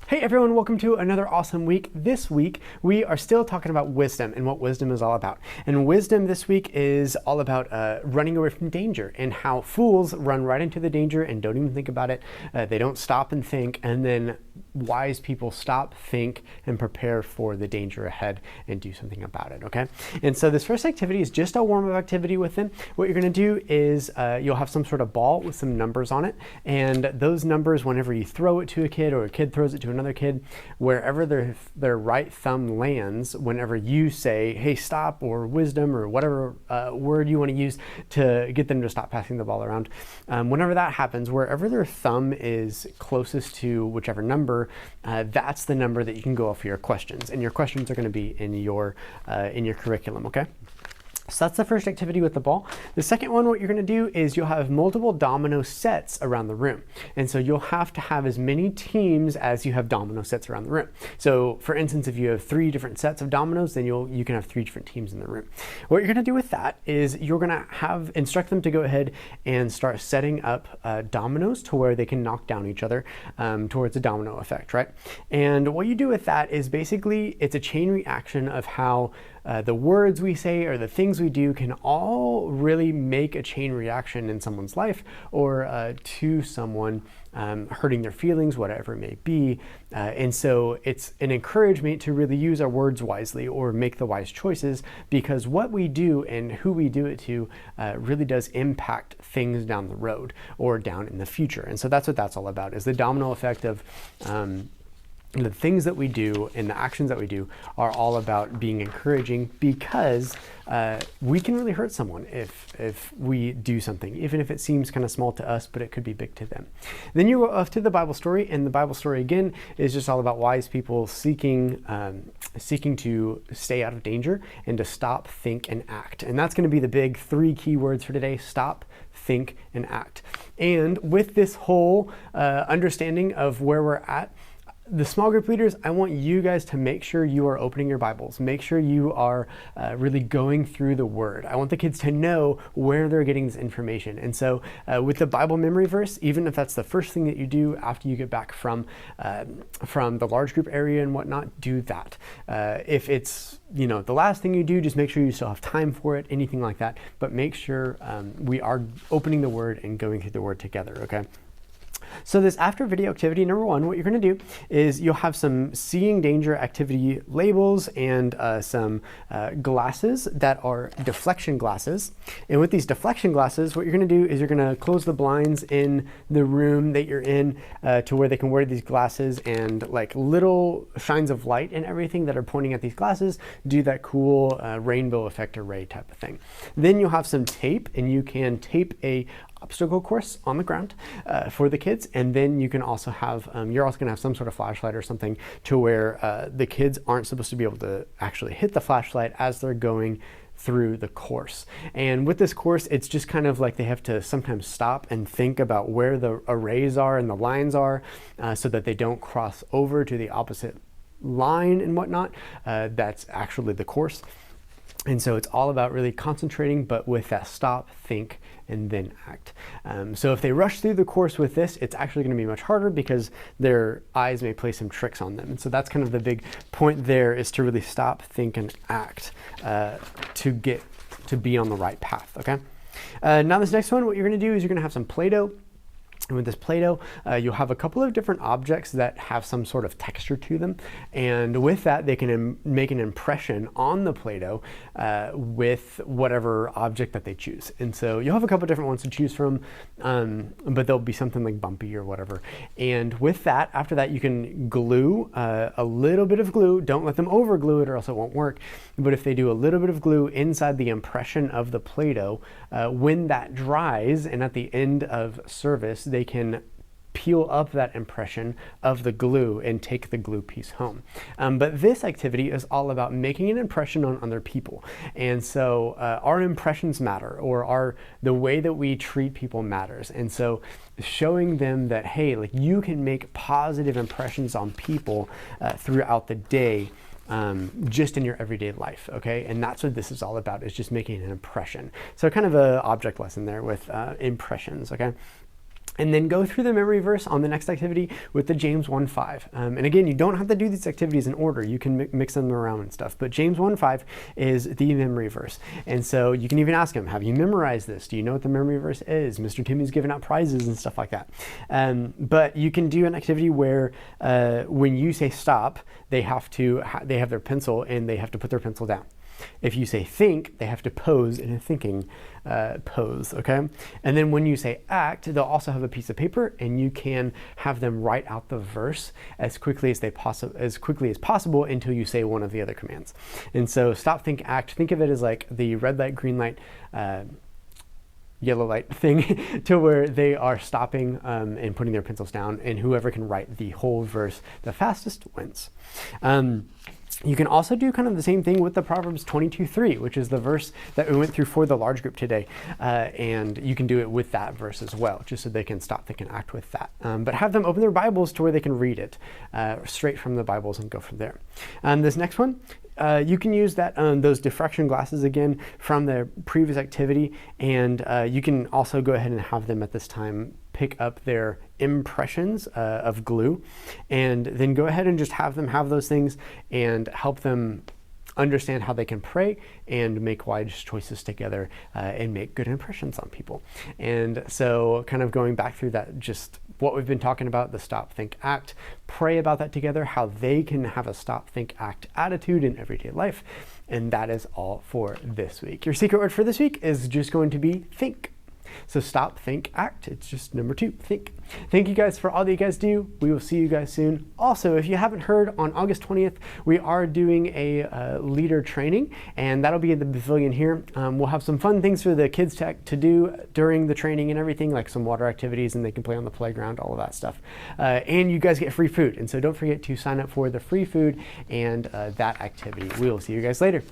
Hey everyone, welcome to another awesome week. This week, we are still talking about wisdom and what wisdom is all about. And wisdom this week is all about running away from danger and how fools run right into the danger and don't even think about it. They don't stop and think, and then wise people stop, think, and prepare for the danger ahead and do something about it, okay? And so this first activity is just a warm-up activity with them. What you're gonna do is you'll have some sort of ball with some numbers on it, and those numbers, whenever you throw it to a kid or a kid throws it to another kid, wherever their right thumb lands, whenever you say, hey, stop, or wisdom, or whatever word you want to use to get them to stop passing the ball around, whenever that happens, wherever their thumb is closest to whichever number, that's the number that you can go off for your questions. And your questions are going to be in your curriculum, okay? So that's the first activity with the ball. The second one, what you're going to do is you'll have multiple domino sets around the room. And so you'll have to have as many teams as you have domino sets around the room. So for instance, if you have 3 different sets of dominoes, then you can have 3 different teams in the room. What you're going to do with that is you're going to instruct them to go ahead and start setting up dominoes to where they can knock down each other towards a domino effect, right? And what you do with that is basically it's a chain reaction of how the words we say or the things we do can all really make a chain reaction in someone's life or to someone, hurting their feelings, whatever it may be. And so it's an encouragement to really use our words wisely or make the wise choices, because what we do and who we do it to really does impact things down the road or down in the future. And so that's what that's all about, is the domino effect of the things that we do and the actions that we do are all about being encouraging, because we can really hurt someone if we do something, even if it seems kind of small to us, but it could be big to them. Then you go off to the Bible story, and the Bible story again is just all about wise people seeking to stay out of danger and to stop, think, and act. And that's going to be the big 3 key words for today: stop, think, and act. And with this whole understanding of where we're at, the small group leaders, I want you guys to make sure you are opening your Bibles. Make sure you are really going through the Word. I want the kids to know where they're getting this information. And so with the Bible memory verse, even if that's the first thing that you do after you get back from the large group area and whatnot, do that. If it's the last thing you do, just make sure you still have time for it, anything like that. But make sure we are opening the Word and going through the Word together, okay? So this after video activity, number 1, what you're going to do is you'll have some seeing danger activity labels and some glasses that are deflection glasses. And with these deflection glasses, what you're going to do is you're going to close the blinds in the room that you're in to where they can wear these glasses, and like little shines of light and everything that are pointing at these glasses do that cool rainbow effect array type of thing. Then you'll have some tape, and you can tape a obstacle course on the ground for the kids, and then you can also have you're also going to have some sort of flashlight or something to where the kids aren't supposed to be able to actually hit the flashlight as they're going through the course. And with this course, it's just kind of like they have to sometimes stop and think about where the arrays are and the lines are, so that they don't cross over to the opposite line and whatnot. That's actually the course. And so it's all about really concentrating, but with that stop, think, and then act. So if they rush through the course with this, it's actually going to be much harder because their eyes may play some tricks on them. And so that's kind of the big point there, is to really stop, think, and act to get to be on the right path, okay? Now this next one, what you're going to do is you're going to have some Play-Doh. And with this Play-Doh, you'll have a couple of different objects that have some sort of texture to them. And with that, they can make an impression on the Play-Doh with whatever object that they choose. And so you'll have a couple different ones to choose from, but they'll be something like bumpy or whatever. And with that, after that, you can glue a little bit of glue. Don't let them over glue it or else it won't work. But if they do a little bit of glue inside the impression of the Play-Doh, when that dries and at the end of service, they can peel up that impression of the glue and take the glue piece home. But this activity is all about making an impression on other people. And so our impressions matter, or the way that we treat people matters. And so showing them that, hey, like, you can make positive impressions on people throughout the day, just in your everyday life, okay? And that's what this is all about, is just making an impression. So kind of an object lesson there with impressions, okay? and then go through the memory verse on the next activity with the James 1:5. And again, you don't have to do these activities in order. You can mix them around and stuff. But James 1:5 is the memory verse. And so you can even ask them, have you memorized this? Do you know what the memory verse is? Mr. Timmy's giving out prizes and stuff like that. But you can do an activity where when you say stop, they have their pencil and they have to put their pencil down. If you say think, they have to pose in a thinking pose, okay? And then when you say act, they'll also have a piece of paper, and you can have them write out the verse as quickly as possible until you say one of the other commands. And so stop, think, act. Think of it as like the red light, green light, yellow light thing to where they are stopping and putting their pencils down, and whoever can write the whole verse the fastest wins. You can also do kind of the same thing with the Proverbs 22:3, which is the verse that we went through for the large group today. And you can do it with that verse as well, just so they can stop, they can act with that. But have them open their Bibles to where they can read it straight from the Bibles and go from there. This next one, you can use those diffraction glasses again from the previous activity, and you can also go ahead and have them at this time pick up their impressions of glue, and then go ahead and just have them have those things and help them understand how they can pray and make wise choices together and make good impressions on people. And so kind of going back through that, just what we've been talking about, the stop, think, act, pray about that together, how they can have a stop, think, act attitude in everyday life. And that is all for this week. Your secret word for this week is just going to be think. So stop, think, act. It's just number 2, think. Thank you guys for all that you guys do. We will see you guys soon. Also, if you haven't heard, on August 20th, we are doing a leader training, and that'll be at the pavilion here. We'll have some fun things for the kids to do during the training and everything, like some water activities, and they can play on the playground, all of that stuff. And you guys get free food. And so don't forget to sign up for the free food and that activity. We will see you guys later.